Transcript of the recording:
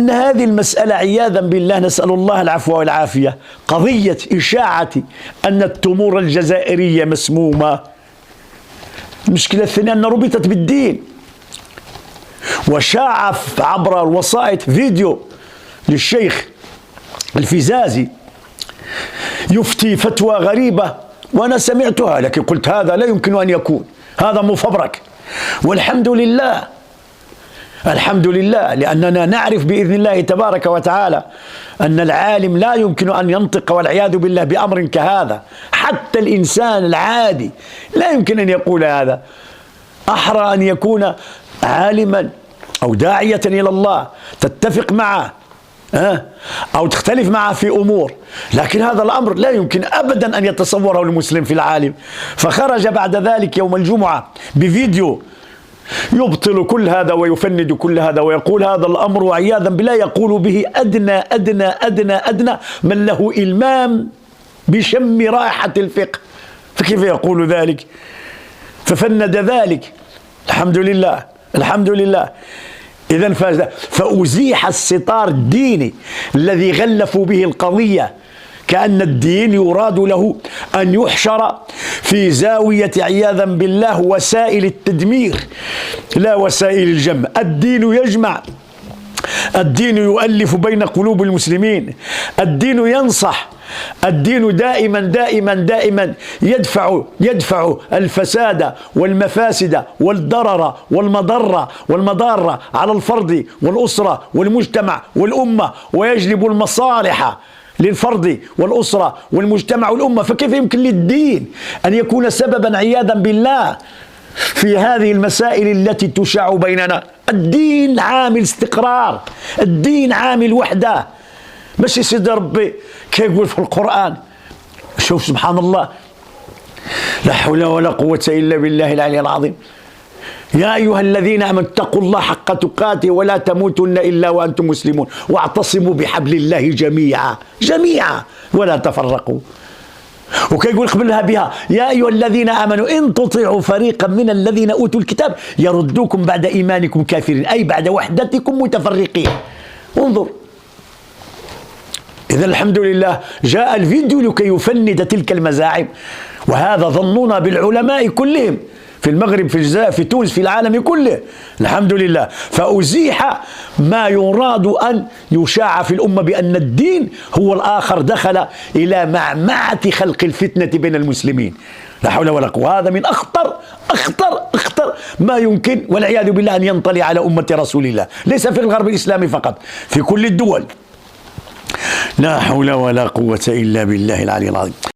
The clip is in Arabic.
أن هذه المسألة عياذا بالله نسأل الله العفو والعافية، قضية إشاعة أن التمور الجزائرية مسمومة. المشكلة الثانية أنها ربطت بالدين، وشاع عبر الوسائط فيديو للشيخ الفزازي يفتي فتوى غريبة، وأنا سمعتها لكن قلت هذا لا يمكن أن يكون، هذا مفبرك. والحمد لله، الحمد لله، لأننا نعرف بإذن الله تبارك وتعالى أن العالم لا يمكن أن ينطق والعياذ بالله بأمر كهذا. حتى الإنسان العادي لا يمكن أن يقول هذا. أحرى أن يكون عالما أو داعية إلى الله تتفق معه أو تختلف معه في أمور، لكن هذا الأمر لا يمكن أبدا أن يتصوره المسلم في العالم. فخرج بعد ذلك يوم الجمعة بفيديو يبطل كل هذا ويفند كل هذا ويقول هذا الأمر وعياذا بالله يقول به أدنى أدنى أدنى أدنى من له إلمام بشم رائحة الفقه، فكيف يقول ذلك؟ ففند ذلك. الحمد لله، الحمد لله. إذن فأزيح الستار الديني الذي غلفوا به القضية، كأن الدين يراد له أن يحشر في زاوية عياذا بالله وسائل التدمير لا وسائل الجمع. الدين يجمع، الدين يؤلف بين قلوب المسلمين، الدين ينصح، الدين دائما دائما دائما يدفع الفساد والمفاسد والضرر والمضار على الفرد والأسرة والمجتمع والأمة، ويجلب المصالح للفرد والأسرة والمجتمع والأمة. فكيف يمكن للدين أن يكون سببا عياذا بالله في هذه المسائل التي تشاع بيننا؟ الدين عامل استقرار، الدين عامل وحدة، ماشي سيدي ربي كيقول في القرآن. شوف سبحان الله، لا حول ولا قوة إلا بالله العلي العظيم. يا أيها الذين آمنوا اتقوا الله حق تقاته ولا تموتن إلا وأنتم مسلمون واعتصموا بحبل الله جميعا جميعا ولا تفرقوا. وكيقول قبلها بها يا أيها الذين آمنوا إن تطيعوا فريقا من الذين أوتوا الكتاب يردوكم بعد إيمانكم كافرين، أي بعد وحدتكم متفرقين. انظر، إذا الحمد لله جاء الفيديو لكي يفند تلك المزاعم، وهذا ظننا بالعلماء كلهم في المغرب، في الجزائر، في تونس، في العالم كله. الحمد لله. فأزيح ما يراد أن يشاع في الأمة بأن الدين هو الآخر، دخل إلى معمعة خلق الفتنة بين المسلمين. لا حول ولا قوة. هذا من أخطر أخطر أخطر ما يمكن والعياذ بالله أن ينطلي على أمة رسول الله، ليس في الغرب الإسلامي فقط، في كل الدول. لا حول ولا قوة إلا بالله العلي العظيم.